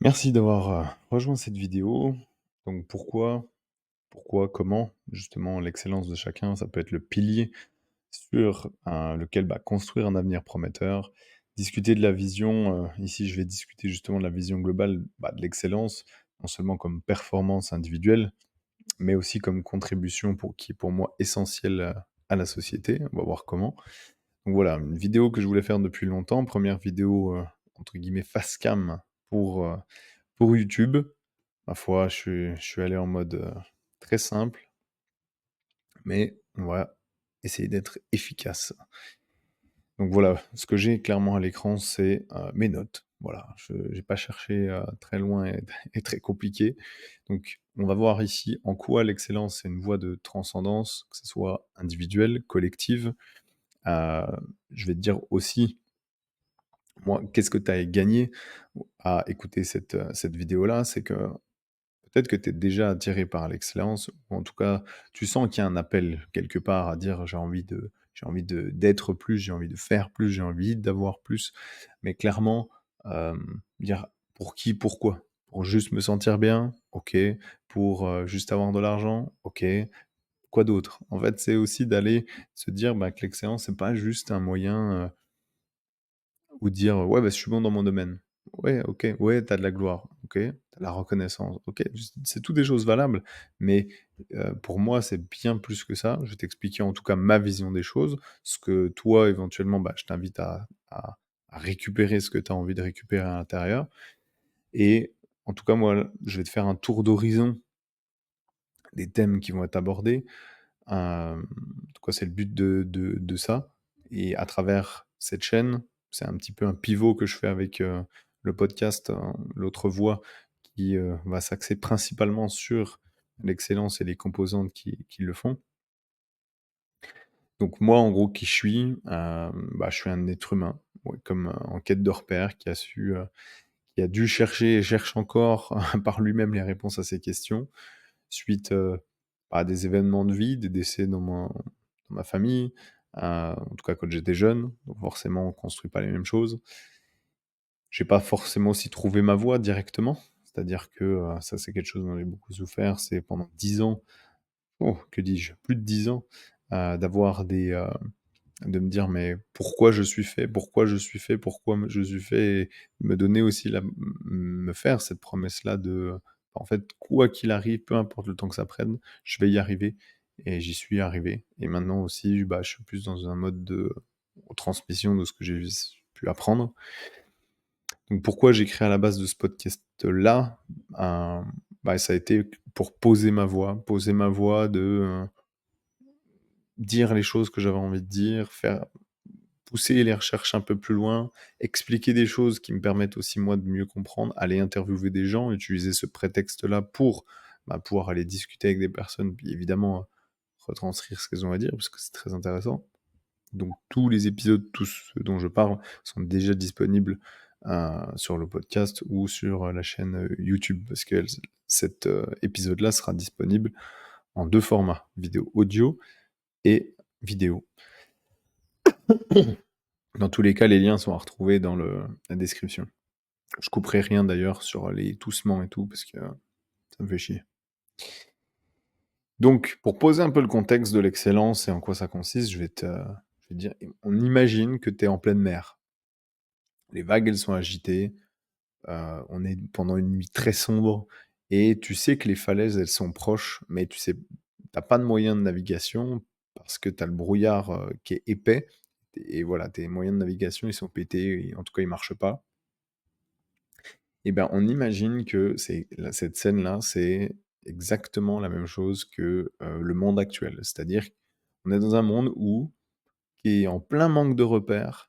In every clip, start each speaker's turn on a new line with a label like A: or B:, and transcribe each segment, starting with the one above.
A: Merci d'avoir, rejoint cette vidéo. Donc pourquoi, comment, justement l'excellence de chacun, ça peut être le pilier sur, lequel, construire un avenir prometteur. Discuter de la vision, ici je vais discuter justement de la vision globale, de l'excellence, non seulement comme performance individuelle, mais aussi comme contribution qui est pour moi essentielle, à la société. On va voir comment. Donc voilà, une vidéo que je voulais faire depuis longtemps. Première vidéo, entre guillemets «face cam» pour, heu, pour YouTube. Ma foi, je suis allé en mode, très simple, mais on va essayer d'être efficace. Donc voilà, ce que j'ai clairement à l'écran, c'est, mes notes. Voilà, je n'ai pas cherché, très loin et et très compliqué. Donc on va voir ici en quoi l'excellence, c'est une voie de transcendance, que ce soit individuelle, collective. Heu, je vais te dire aussi, moi, qu'est-ce que tu as gagné à écouter cette vidéo-là? C'est que peut-être que tu es déjà attiré par l'excellence ou en tout cas, tu sens qu'il y a un appel quelque part à dire: «J'ai envie de d'être plus, j'ai envie de faire plus, j'ai envie d'avoir plus». Mais clairement, dire: «Pour qui? Pourquoi?» Pour juste me sentir bien? OK. Pour, juste avoir de l'argent? OK. Quoi d'autre? En fait, c'est aussi d'aller se dire, que l'excellence, c'est pas juste un moyen, ou dire: «Ouais, je suis bon dans mon domaine». Ouais, OK, ouais, tu as de la gloire, OK, tu as de la reconnaissance, OK, c'est tout des choses valables, mais pour moi, c'est bien plus que ça. Je vais t'expliquer en tout cas ma vision des choses, ce que toi éventuellement, je t'invite à récupérer ce que tu as envie de récupérer à l'intérieur et en tout cas, moi, je vais te faire un tour d'horizon des thèmes qui vont être abordés. En tout cas, c'est le but de ça et à travers cette chaîne, c'est un petit peu un pivot que je fais avec, le podcast, L'autre voix qui, va s'axer principalement sur l'excellence et les composantes qui le font. Donc moi, en gros, qui je suis? Je suis un être humain, ouais, comme, en quête de repères qui a dû chercher et cherche encore par lui-même les réponses à ces questions suite, à des événements de vie, des décès dans ma famille, en tout cas quand j'étais jeune, donc forcément on construit pas les mêmes choses. J'ai pas forcément aussi trouvé ma voie directement, c'est-à-dire que, ça c'est quelque chose dont j'ai beaucoup souffert, c'est pendant 10 ans, oh que dis-je? Plus de 10 ans, d'avoir de me dire: «Mais pourquoi je suis fait? Pourquoi je suis fait? Pourquoi je suis fait?» et me donner aussi me faire cette promesse-là de, en fait, quoi qu'il arrive, peu importe le temps que ça prenne, je vais y arriver et j'y suis arrivé et maintenant aussi, je suis plus dans un mode de transmission de ce que j'ai pu apprendre. Donc pourquoi j'ai créé à la base de ce podcast-là? Ça a été pour poser ma voix de, dire les choses que j'avais envie de dire, faire pousser les recherches un peu plus loin, expliquer des choses qui me permettent aussi moi de mieux comprendre, aller interviewer des gens, utiliser ce prétexte-là pour, pouvoir aller discuter avec des personnes, puis évidemment, retranscrire ce qu'elles ont à dire, parce que c'est très intéressant. Donc tous les épisodes, tous ceux dont je parle, sont déjà disponibles, sur le podcast ou sur, la chaîne, YouTube parce que cet, épisode-là sera disponible en 2 formats, vidéo audio et vidéo. Dans tous les cas, les liens sont à retrouver dans la description. Je couperai rien d'ailleurs sur les toussements et tout parce que ça me fait chier. Donc, pour poser un peu le contexte de l'excellence et en quoi ça consiste, je vais te dire, on imagine que tu es en pleine mer. Les vagues, elles sont agitées, on est pendant une nuit très sombre et tu sais que les falaises, elles sont proches, mais tu sais tu pas de moyen de navigation parce que tu as le brouillard, qui est épais et voilà, tes moyens de navigation, ils sont pétés et en tout cas, ils marchent pas. Et ben, on imagine que cette scène-là, c'est exactement la même chose que, le monde actuel. C'est-à-dire qu'on est dans un monde qui est en plein manque de repères,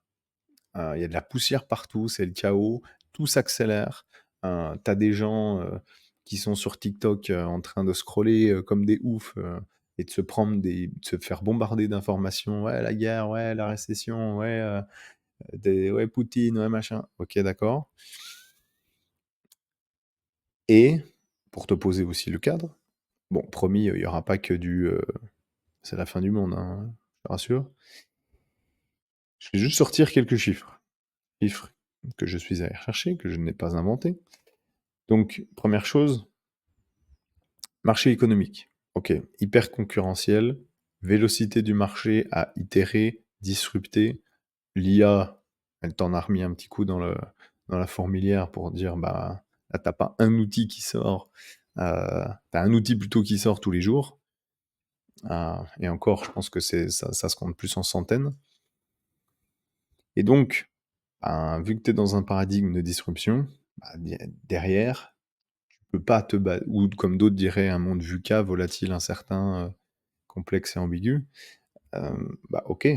A: il y a de la poussière partout, c'est le chaos, tout s'accélère. Tu des gens, qui sont sur TikTok, en train de scroller, comme des oufs, et de se faire bombarder d'informations. «Ouais, la guerre, ouais, la récession, ouais, ouais, Poutine, ouais, machin». OK, d'accord. Et pour te poser aussi le cadre, bon, promis, il y aura pas que «c'est la fin du monde», hein, je te rassure. Je vais juste sortir quelques chiffres. Chiffres que je suis allé rechercher, que je n'ai pas inventés. Donc, première chose, marché économique. OK, hyper concurrentiel, vélocité du marché à itérer, disrupter. L'IA, elle t'en a remis un petit coup dans la fourmilière pour dire, bah, là, tu pas un outil qui sort, tu un outil plutôt qui sort tous les jours. Et encore, je pense que ça se compte plus en centaines. Et donc, ben, vu que tu es dans un paradigme de disruption, bah, derrière, tu peux pas ou comme d'autres diraient, un monde VUCA, volatile, incertain, complexe et ambigu. Bah, OK.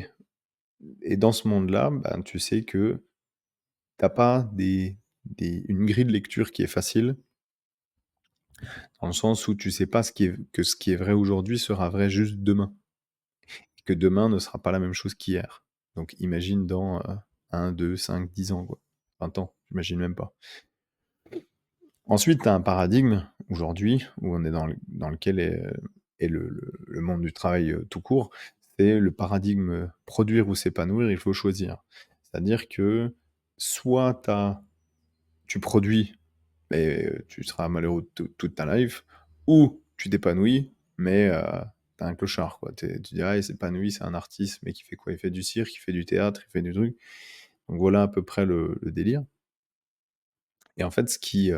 A: Et dans ce monde-là, ben, tu sais que t'as pas une grille de lecture qui est facile, dans le sens où tu sais pas ce qui est vrai aujourd'hui sera vrai juste demain, et que demain ne sera pas la même chose qu'hier. Donc imagine dans 1, 2, 5, 10 ans, quoi. 20 ans, j'imagine même pas. Ensuite, tu as un paradigme aujourd'hui où on est dans lequel est le monde du travail tout court. C'est le paradigme produire ou s'épanouir, il faut choisir. C'est-à-dire que soit tu produis, mais tu seras malheureux toute ta life, ou tu t'épanouis, mais t'es un clochard, quoi. Tu dis, ah, il s'épanouit, c'est un artiste, mais qui fait quoi? Il fait du cirque, il fait du théâtre, il fait du truc. Donc voilà à peu près le délire. Et en fait, ce qui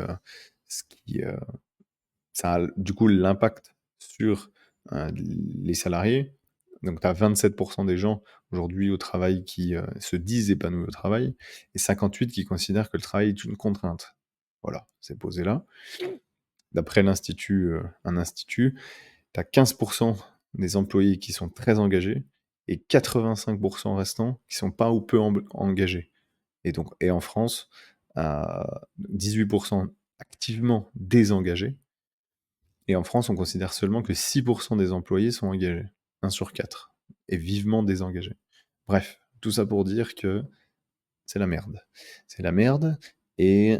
A: ça a du coup l'impact sur les salariés. Donc tu as 27% des gens aujourd'hui au travail qui se disent épanouis au travail, et 58 qui considèrent que le travail est une contrainte. Voilà, c'est posé là. D'après un institut, tu as 15% des employés qui sont très engagés et 85% restants qui sont pas ou peu engagés. Et en France, 18% activement désengagés. Et en France, on considère seulement que 6% des employés sont engagés. 1 sur 4. Et vivement désengagés. Bref, tout ça pour dire que c'est la merde. C'est la merde, et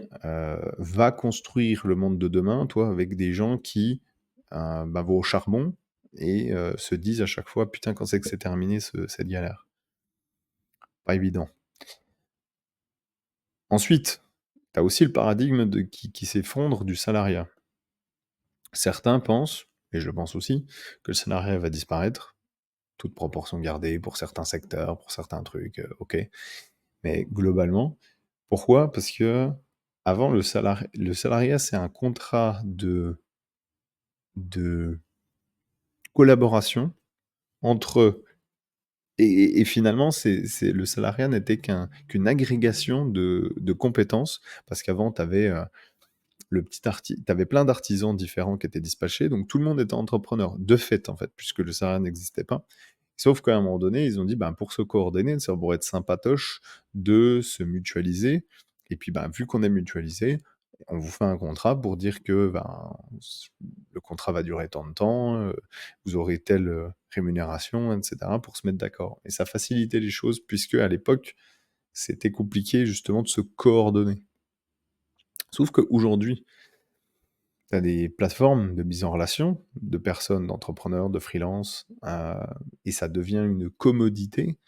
A: va construire le monde de demain, toi, avec des gens qui bah, vont au charbon et se disent à chaque fois: «Putain, quand c'est que c'est terminé cette galère?» Pas évident. Ensuite, tu as aussi le paradigme qui s'effondre du salariat. Certains pensent, et je pense aussi, que le salariat va disparaître, toute proportion gardée, pour certains secteurs, pour certains trucs, OK. Mais globalement, pourquoi? Parce que avant le salariat, c'est un contrat de collaboration entre et finalement, le salariat n'était qu'une agrégation de compétences, parce qu'avant, tu avais, plein d'artisans différents qui étaient dispatchés, donc tout le monde était entrepreneur, de fait, en fait, puisque le salariat n'existait pas. Sauf qu'à un moment donné, ils ont dit, ben, pour se coordonner, ça pourrait être sympatoche de se mutualiser. Et puis, ben, vu qu'on est mutualisé, on vous fait un contrat pour dire que ben, le contrat va durer tant de temps, vous aurez telle rémunération, etc., pour se mettre d'accord. Et ça facilitait les choses, puisque à l'époque, c'était compliqué justement de se coordonner. Sauf qu'aujourd'hui, tu as des plateformes de mise en relation de personnes, d'entrepreneurs, de freelance, et ça devient une commodité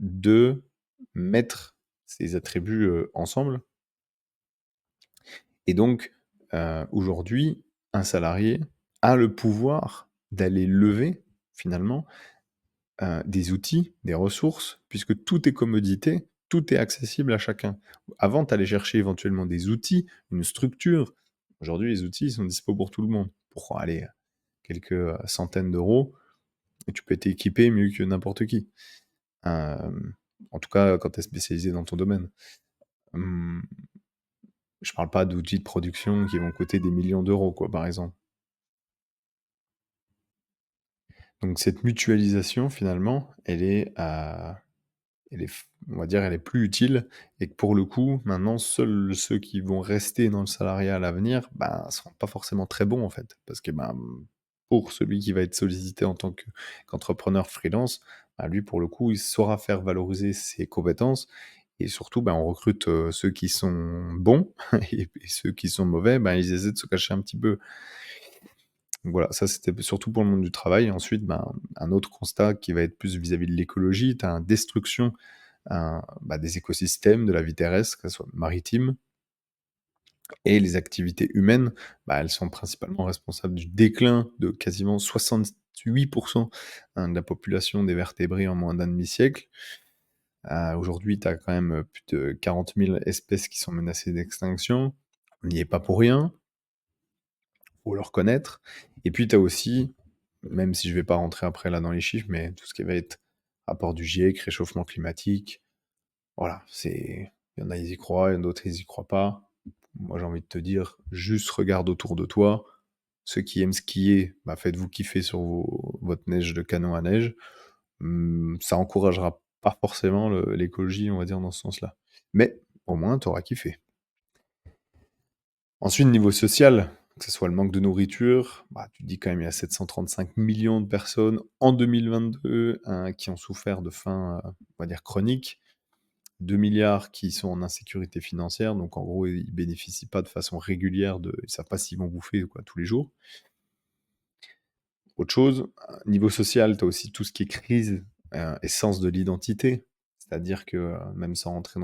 A: de mettre ces attributs ensemble. Et donc, aujourd'hui, un salarié a le pouvoir d'aller lever, finalement, des outils, des ressources, puisque tout est commodité, tout est accessible à chacun. Avant, tu allais chercher éventuellement des outils, une structure. Aujourd'hui, les outils sont dispo pour tout le monde. Pour aller quelques centaines d'euros, et tu peux t'équiper mieux que n'importe qui. En tout cas, quand tu es spécialisé dans ton domaine. Hum, je parle pas d'outils de production qui vont coûter des millions d'euros, quoi, par exemple. Donc cette mutualisation, finalement, on va dire, elle est plus utile, et que pour le coup, maintenant, seuls ceux qui vont rester dans le salariat à l'avenir, ben, seront pas forcément très bons, en fait. Parce que, ben, pour celui qui va être sollicité en tant qu'entrepreneur freelance, bah, lui, pour le coup, il saura faire valoriser ses compétences, et surtout, ben, on recrute, ceux qui sont bons et ceux qui sont mauvais, ben, ils essaient de se cacher un petit peu. Donc voilà, ça c'était surtout pour le monde du travail. Ensuite, ben, un autre constat qui va être plus vis-à-vis de l'écologie, tu as une destruction bah, des écosystèmes, de la vie terrestre, que ce soit maritime, et les activités humaines, bah, elles sont principalement responsables du déclin de quasiment 68 de la population des vertébrés en moins d'un demi-siècle. Aujourd'hui, tu as quand même, plus de 40 000 espèces qui sont menacées d'extinction. On n'y est pas pour rien, faut le reconnaître. Et puis tu as aussi, même si je vais pas rentrer après là dans les chiffres, mais tout ce qui va être rapport du GIEC, réchauffement climatique, voilà, il y en a, ils y croient, il y en a d'autres, ils y croient pas. Moi, j'ai envie de te dire, juste regarde autour de toi. Ceux qui aiment skier, bah, faites-vous kiffer sur votre neige de canon à neige. Ça encouragera pas forcément l'écologie, on va dire, dans ce sens-là. Mais au moins, tu auras kiffé. Ensuite, niveau social, que ce soit le manque de nourriture, bah, tu te dis quand même il y a 735 millions de personnes en 2022 qui ont souffert de faim, on va dire chronique. 2 milliards qui sont en insécurité financière, donc en gros, ils bénéficient pas de façon régulière ils savent pas s'ils vont bouffer quoi tous les jours. Autre chose, niveau social, tu as aussi tout ce qui est crise, et sens de l'identité. C'est-à-dire que, même sans rentrer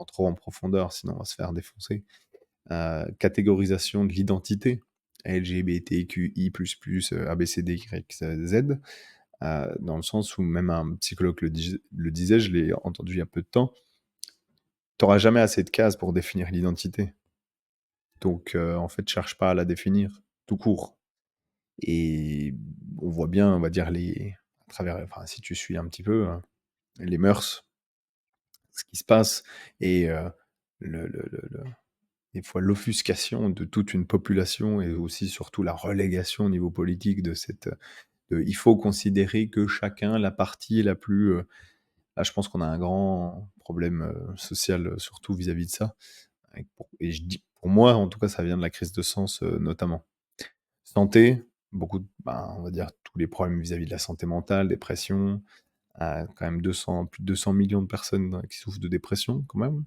A: trop en profondeur, sinon on va se faire défoncer, catégorisation de l'identité, LGBTQI++, ABCDYZ, dans le sens où même un psychologue le disait, je l'ai entendu il y a peu de temps, tu auras jamais assez de cases pour définir l'identité. Donc, en fait, cherche pas à la définir, tout court. Et on voit bien, on va dire, à travers, enfin, si tu suis un petit peu, les mœurs, ce qui se passe et le des fois l'offuscation de toute une population et aussi surtout la relégation au niveau politique il faut considérer que chacun la partie la plus, là je pense qu'on a un grand problème, social, surtout vis-à-vis de ça et je dis pour moi en tout cas ça vient de la crise de sens, notamment. Santé, on va dire tous les problèmes vis-à-vis de la santé mentale, dépression, quand même plus de 200 millions de personnes qui souffrent de dépression quand même.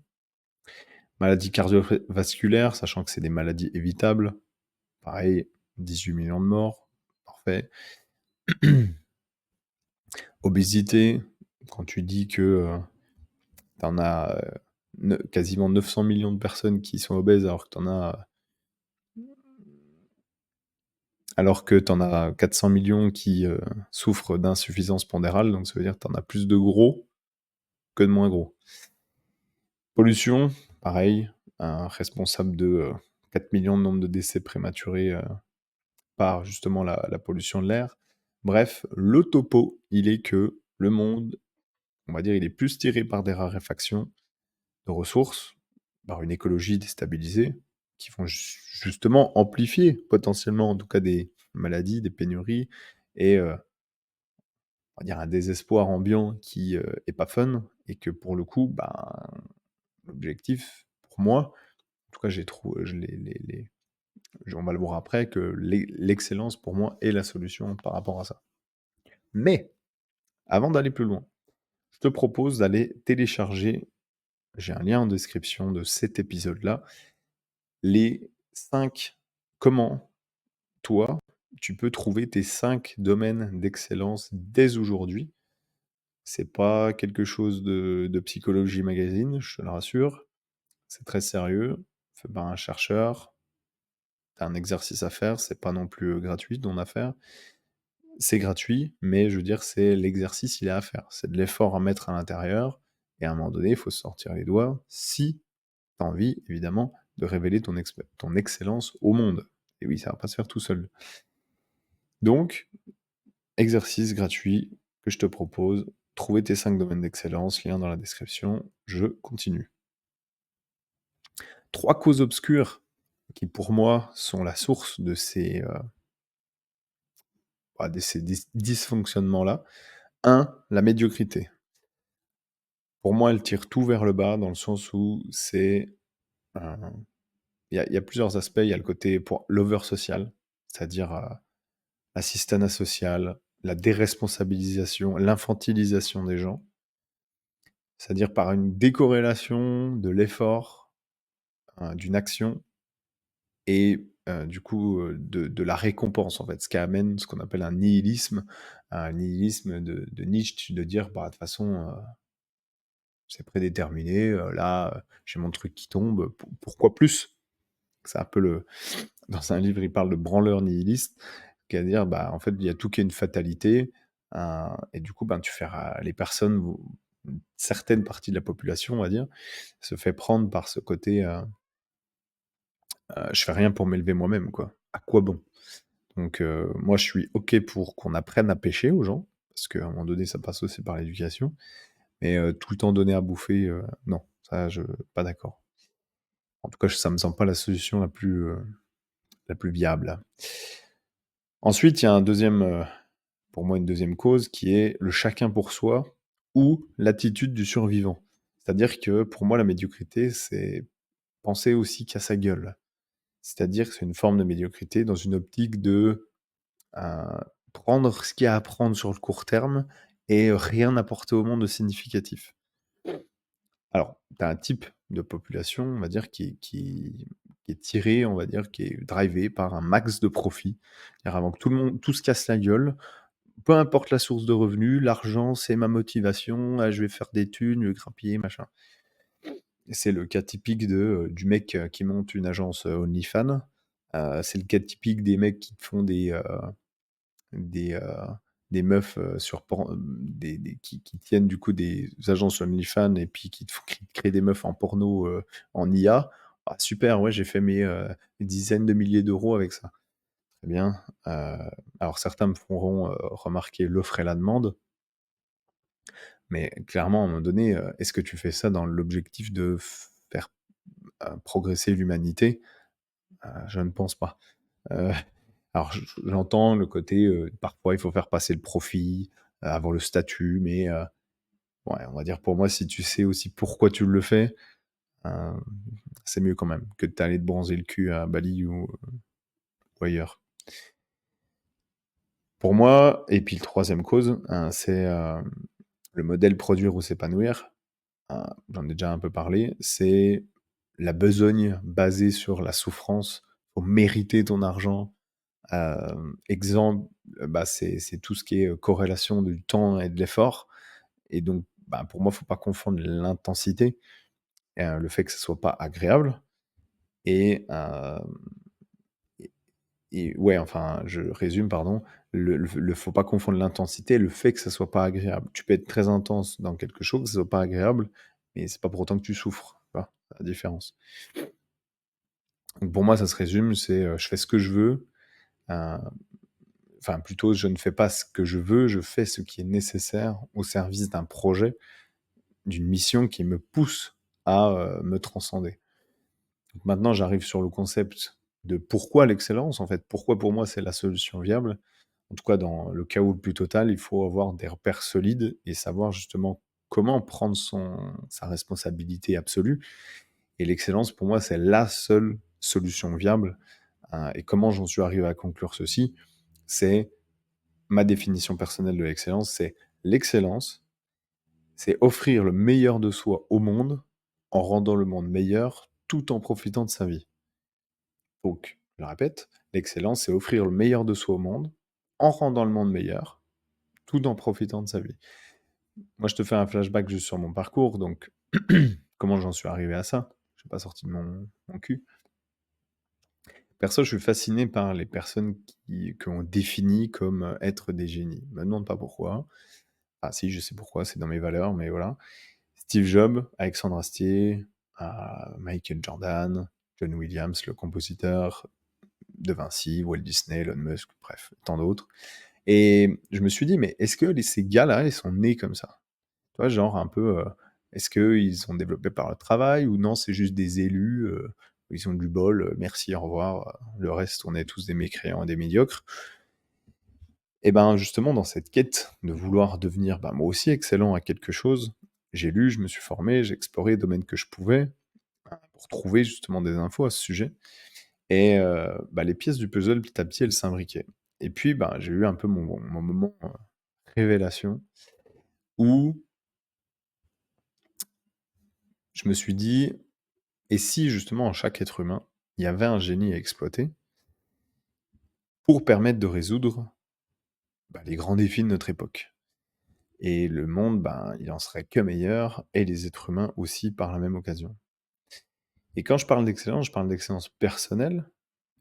A: Maladies cardiovasculaires, sachant que c'est des maladies évitables, pareil, 18 millions de morts, parfait. Obésité, quand tu dis que, tu en as, quasiment 900 millions de personnes qui sont obèses alors que tu en as 400 millions qui, souffrent d'insuffisance pondérale, donc ça veut dire que tu en as plus de gros que de moins gros. Pollution, pareil, responsable de, 4 millions de nombre de décès prématurés, par justement la pollution de l'air. Bref, le topo, il est que le monde, on va dire, il est plus tiré par des raréfactions de ressources, par une écologie déstabilisée, qui vont justement amplifier potentiellement, en tout cas, des maladies, des pénuries et on va dire un désespoir ambiant qui est pas fun et que pour le coup, ben, l'objectif, pour moi, en tout cas, j'ai trop, je on va le voir après, que l'excellence pour moi est la solution par rapport à ça. Mais avant d'aller plus loin, je te propose d'aller télécharger, j'ai un lien en description de cet épisode-là, les 5 comment toi, tu peux trouver tes 5 domaines d'excellence dès aujourd'hui. C'est pas quelque chose de Psychologie Magazine, je te le rassure. C'est très sérieux, fait par un chercheur. Tu un exercice à faire, c'est pas non plus, gratuit ton affaire. C'est gratuit, mais je veux dire, c'est l'exercice, il est à faire. C'est de l'effort à mettre à l'intérieur et à un moment donné, il faut se sortir les doigts si tu as envie, évidemment, de révéler ton excellence au monde. Et oui, ça va pas se faire tout seul. Donc, exercice gratuit que je te propose, trouver tes 5 domaines d'excellence, lien dans la description, je continue. 3 causes obscures qui, pour moi, sont la source de ces dysfonctionnements-là. 1, la médiocrité. Pour moi, elle tire tout vers le bas dans le sens où heu, il y a plusieurs aspects. Il y a le côté pour l'over social, c'est-à-dire, l'assistanat social, la déresponsabilisation, l'infantilisation des gens. C'est-à-dire par une décorrélation de l'effort, d'une action et du coup, de la récompense, en fait. Ce qui amène ce qu'on appelle un nihilisme de Nietzsche, de dire: «Bah, de toute façon, c'est prédéterminé, là, j'ai mon truc qui tombe, pourquoi plus?» C'est un peu le dans un livre, il parle de branleur nihiliste, qui à dire, bah, en fait, il y a tout qui est une fatalité, et du coup, ben, tu fais ra les personnes vont une certaine partie de la population, on va dire, se fait prendre par ce côté, «Je fais rien pour m'élever moi-même, quoi. À quoi bon?» Donc moi, je suis OK pour qu'on apprenne à pêcher aux gens, parce qu'à un moment donné, ça passe aussi par l'éducation, mais tout le temps donner à bouffer, non, ça je pas d'accord. En tout cas, ça me semble pas la solution la plus viable. Ensuite, il y a un deuxième, pour moi, une deuxième cause qui est le chacun pour soi ou l'attitude du survivant. C'est-à-dire que pour moi, la médiocrité, c'est penser aussi qu'à sa gueule. C'est-à-dire que c'est une forme de médiocrité dans une optique de Heu, prendre ce qu'il y a à prendre sur le court terme et rien apporter au monde de significatif. Alors, tu as un type de population, on va dire, qui est tiré, on va dire, qui est drivé par un max de profit. C'est-à-dire avant que tout se casse la gueule, peu importe la source de revenus, l'argent, c'est ma motivation, je vais faire des thunes, je vais grappiller, machin. Et c'est le cas typique du mec, qui monte une agence, OnlyFans. C'est le cas typique des mecs qui te font des, heu, des meufs, des qui tiennent du coup des agences OnlyFans et puis qui te créent des meufs en porno, en IA. Ah super, ouais, j'ai fait mes dizaines de milliers d'euros avec ça. Très bien, alors certains me feront, remarquer l'offre et la demande, mais clairement, à un moment donné, est-ce que tu fais ça dans l'objectif de faire, progresser l'humanité? Je ne pense pas. Heu Alors j'entends le côté, parfois il faut faire passer le profit, avoir le statut, mais ouais, on va dire pour moi, si tu sais aussi pourquoi tu le fais, hem, c'est mieux quand même que d'aller te bronzer le cul à Bali ou ailleurs. Pour moi et puis le troisième cause, c'est, le modèle produire ou s'épanouir. J'en ai déjà un peu parlé, c'est la besogne basée sur la souffrance. Faut mériter ton argent. Exemple, bah, c'est tout ce qui est, corrélation du temps et de l'effort et donc, bah, pour moi, faut pas confondre l'intensité, le fait que ce soit pas agréable et et ouais, enfin, je résume, pardon, le faut pas confondre l'intensité et le fait que ça soit pas agréable. Tu peux être très intense dans quelque chose, que ce soit pas agréable, mais c'est pas pour autant que tu souffres, tu vois? La différence. Donc pour moi, ça se résume, c'est, je fais ce que je veux, heu enfin plutôt je ne fais pas ce que je veux, je fais ce qui est nécessaire au service d'un projet, d'une mission qui me pousse à, me transcender. Donc maintenant j'arrive sur le concept de pourquoi l'excellence en fait? Pourquoi pour moi c'est la solution viable? En tout cas dans le chaos le plus total, il faut avoir des repères solides et savoir justement comment prendre sa responsabilité absolue et l'excellence pour moi c'est la seule solution viable, et comment j'en suis arrivé à conclure ceci? C'est ma définition personnelle de l'excellence, l'excellence, c'est offrir le meilleur de soi au monde, en rendant le monde meilleur, tout en profitant de sa vie. Donc, je le répète, l'excellence, c'est offrir le meilleur de soi au monde, en rendant le monde meilleur, tout en profitant de sa vie. Moi, je te fais un flashback juste sur mon parcours, donc comment j'en suis arrivé à ça? Je suis pas sorti de mon cul. Perso, je suis fasciné par les personnes qui qu'on définit comme, être des génies. Me demande pas pourquoi. Ah si, je sais pourquoi, c'est dans mes valeurs, mais voilà. Steve Jobs, Alexandre Astier, Michael Jordan, John Williams, le compositeur, De Vinci, Walt Disney, Elon Musk, bref, tant d'autres. Et je me suis dit: «Mais est-ce que ces gars-là, ils sont nés comme ça?» Tu vois? Genre un peu, est-ce qu'ils sont développés par le travail ou non, c'est juste des élus, ils ont du bol, merci, au revoir, le reste, on est tous des mécréants et des médiocres. Et ben, justement, dans cette quête de vouloir devenir, bah, moi aussi excellent à quelque chose, j'ai lu, je me suis formé, j'ai exploré les domaines que je pouvais, pour trouver justement des infos à ce sujet et bah, les pièces du puzzle, petit à petit, elles s'imbriquaient et puis, bah, j'ai eu un peu mon moment, révélation où je me suis dit: «Et si justement en chaque être humain, il y avait un génie à exploiter pour permettre de résoudre, bah, les grands défis de notre époque?» Et le monde, ben, il en serait que meilleur et les êtres humains aussi par la même occasion. Et quand je parle d'excellence personnelle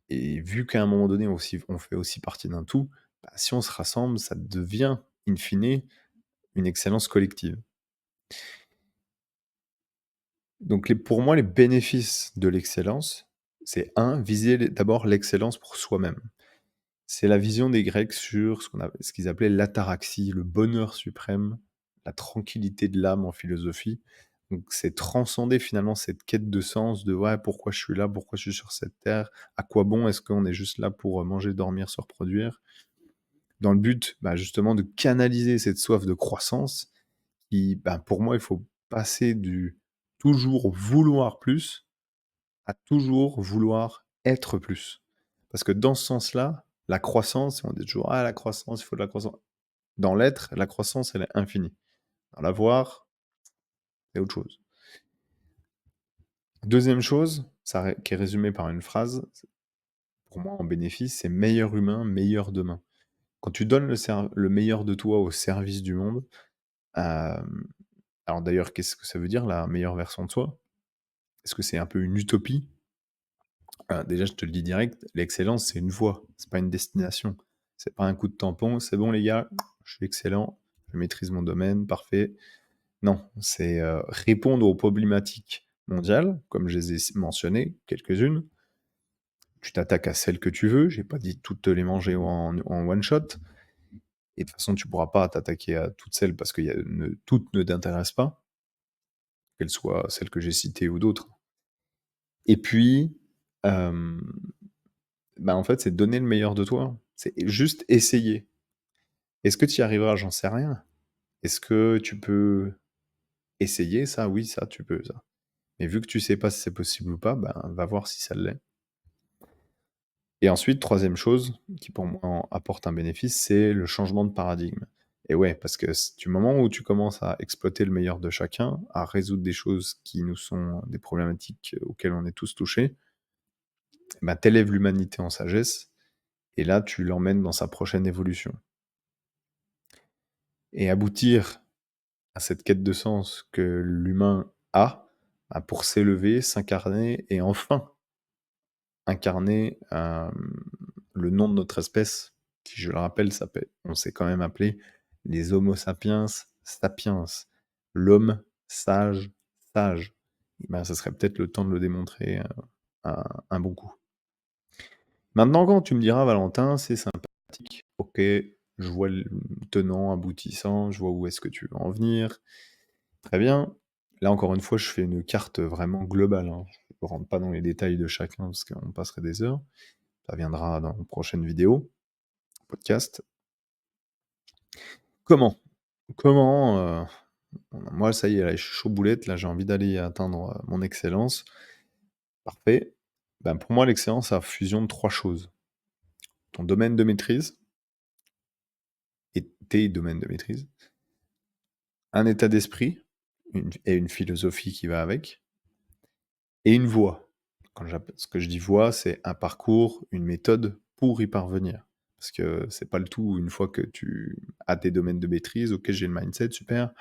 A: et vu qu'à un moment donné on fait aussi partie d'un tout, bah, si on se rassemble, ça devient in fine une excellence collective. Donc pour moi, les bénéfices de l'excellence, c'est un viser d'abord l'excellence pour soi-même. C'est la vision des Grecs sur ce qu'ils appelaient l'ataraxie, le bonheur suprême, la tranquillité de l'âme en philosophie. Donc c'est transcender finalement cette quête de sens de: «Ouais, pourquoi je suis là? Pourquoi je suis sur cette terre? À quoi bon? Est-ce qu'on est juste là pour, manger, dormir, se reproduire?» Dans le but, bah, justement de canaliser cette soif de croissance qui, bah, pour moi, il faut passer du toujours vouloir plus à toujours vouloir être plus. Parce que dans ce sens-là, la croissance, on dit toujours: «Ah la croissance, il faut de la croissance». Dans l'être, la croissance, elle est infinie. Dans l'avoir, c'est autre chose. Deuxième chose, ça ré qui est résumée par une phrase, pour moi en bénéfice, c'est meilleur humain, meilleur demain. Quand tu donnes le meilleur de toi au service du monde, hem, alors d'ailleurs, qu'est-ce que ça veut dire la meilleure version de soi? Est-ce que c'est un peu une utopie? Déjà, je te le dis direct, l'excellence, c'est une voie, c'est pas une destination. C'est pas un coup de tampon: «C'est bon les gars, je suis excellent, je maîtrise mon domaine, parfait». Non, c'est, répondre aux problématiques mondiales, comme je les ai mentionnées, quelques-unes. Tu t'attaques à celles que tu veux, j'ai pas dit toutes te les manger en one shot et de toute façon, tu pourras pas t'attaquer à toutes celles parce que toutes ne t'intéressent pas, qu'elles soient celles que j'ai citées ou d'autres. Et puis, hem bah, en fait, c'est donner le meilleur de toi. C'est juste essayer. Est-ce que tu y arriveras? J'en sais rien. Est-ce que tu peux essayer ça? Oui, ça, tu peux ça. Mais vu que tu sais pas si c'est possible ou pas, ben, va voir si ça l'est. Et ensuite, troisième chose qui pour moi apporte un bénéfice, c'est le changement de paradigme. Et ouais, parce que du moment où tu commences à exploiter le meilleur de chacun, à résoudre des choses qui nous sont des problématiques auxquelles on est tous touchés, bah, tu l'humanité en sagesse et là, tu l'emmènes dans sa prochaine évolution. Et aboutir à cette quête de sens que l'humain a, bah, pour s'élever, s'incarner et enfin incarner, le nom de notre espèce qui, je le rappelle, s'appelle on s'est quand même appelé les Homo sapiens sapiens, l'homme sage, sage. Et ben, ça serait peut-être le temps de le démontrer, un bon coup. Maintenant, quand tu me diras: «Valentin, c'est sympathique, OK, je vois le tenant, aboutissant, je vois où est-ce que tu veux en venir». Très bien. Là, encore une fois, je fais une carte vraiment globale, hein. Je ne rentre pas dans les détails de chacun parce qu'on passerait des heures. Ça viendra dans une prochaine vidéo, podcast. Comment? Comment, moi, ça y est, là, je suis chaud boulette, là, j'ai envie d'aller atteindre, mon excellence. Parfait. Ben, pour moi, l'excellence, c'est la fusion de 3 choses. Ton domaine de maîtrise et tes domaines de maîtrise, un état d'esprit, une philosophie qui va avec et une voie. Ce que je dis voie, c'est un parcours, une méthode pour y parvenir. Parce que c'est pas le tout une fois que tu as tes domaines de maîtrise, OK, j'ai le mindset, super.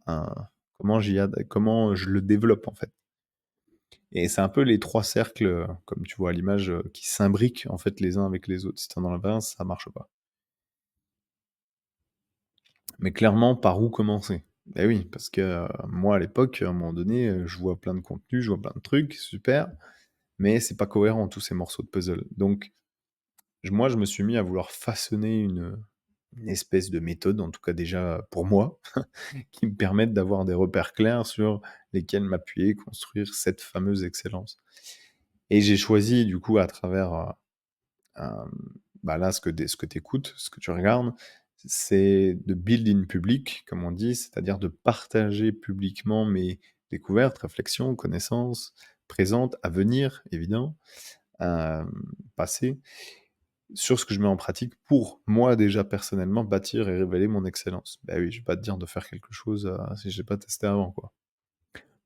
A: Heu, comment je le développe, en fait? Et c'est un peu les 3 cercles, comme tu vois à l'image, qui s'imbriquent, en fait, les uns avec les autres. Si tu es dans l'inverse, ça marche pas. Mais clairement, par où commencer? Eh oui, parce que, moi, à l'époque, à un moment donné, je vois plein de contenus, je vois plein de trucs, super, mais c'est pas cohérent tous ces morceaux de puzzle. Donc moi, je me suis mis à vouloir façonner une espèce de méthode, en tout cas déjà pour moi, qui me permette d'avoir des repères clairs sur lesquels m'appuyer, construire cette fameuse excellence. Et j'ai choisi du coup à travers, hem, bah, là ce que tu écoutes, ce que tu regardes, c'est de build in public, comme on dit, c'est-à-dire de partager publiquement mes découvertes, réflexions, connaissances présentes, à venir évidemment, hem, passées sur ce que je mets en pratique pour, moi, déjà, personnellement, bâtir et révéler mon excellence. Bah oui, je vais pas te dire de faire quelque chose, si j'ai pas testé avant, quoi.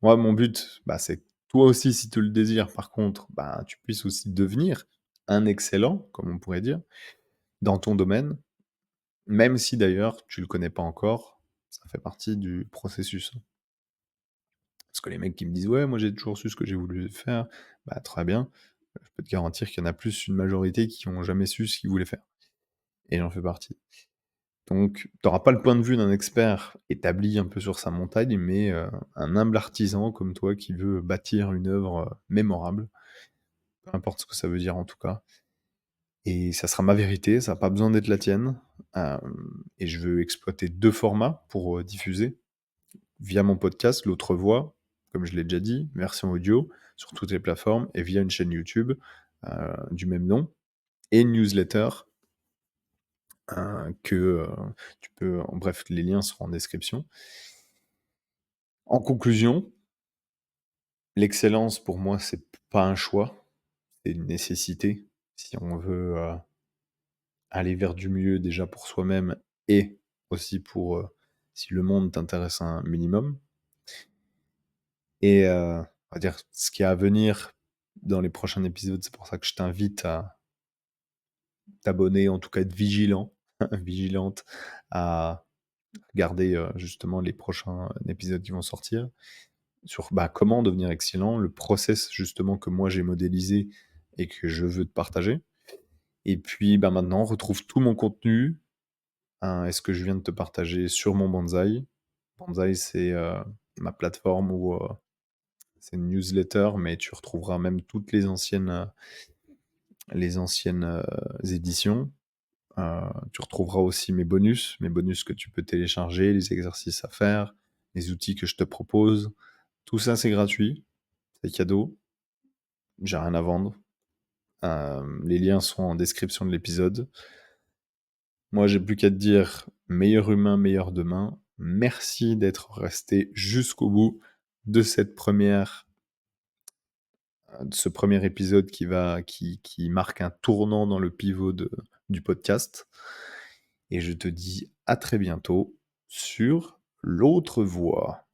A: Moi, mon but, bah, c'est que toi aussi, si tu le désires, par contre, bah, tu puisses aussi devenir un excellent, comme on pourrait dire, dans ton domaine, même si d'ailleurs tu le connais pas encore, ça fait partie du processus. Parce que les mecs qui me disent: «Ouais, moi j'ai toujours su ce que j'ai voulu faire», bah, très bien. Je peux te garantir qu'il y en a plus une majorité qui ont jamais su ce qu'ils voulaient faire et j'en fais partie. Donc tu auras pas le point de vue d'un expert établi un peu sur sa montagne, mais un humble artisan comme toi qui veut bâtir une œuvre, mémorable, peu importe ce que ça veut dire en tout cas et ça sera ma vérité, ça a pas besoin d'être la tienne, et je veux exploiter 2 formats pour, diffuser. Via mon podcast L'Autre Voix, comme je l'ai déjà dit, version audio sur toutes les plateformes et via une chaîne YouTube, du même nom et une newsletter, que, tu peux en bref, les liens seront en description. En conclusion, l'excellence pour moi, c'est pas un choix, c'est une nécessité. Si on veut, aller vers du mieux déjà pour soi-même et aussi pour, si le monde t'intéresse un minimum et on va dire ce qui est à venir dans les prochains épisodes, c'est pour ça que je t'invite à t'abonner, en tout cas être vigilant, vigilante à regarder, justement les prochains épisodes qui vont sortir sur, bah, comment devenir excellent, le process justement que moi j'ai modélisé et que je veux te partager et puis, bah, maintenant retrouve tout mon contenu, et ce que je viens de te partager sur mon Bonsaï. Bonsaï, c'est, ma plateforme où, c'est une newsletter, mais tu retrouveras même toutes les anciennes, éditions. Tu retrouveras aussi mes bonus que tu peux télécharger, les exercices à faire, les outils que je te propose. Tout ça, c'est gratuit, c'est cadeau, j'ai rien à vendre. Les liens sont en description de l'épisode. Moi, j'ai plus qu'à te dire: meilleur humain, meilleur demain. Merci d'être resté jusqu'au bout de cette première de ce premier épisode qui marque un tournant dans le pivot du podcast et je te dis à très bientôt sur l'autre voie.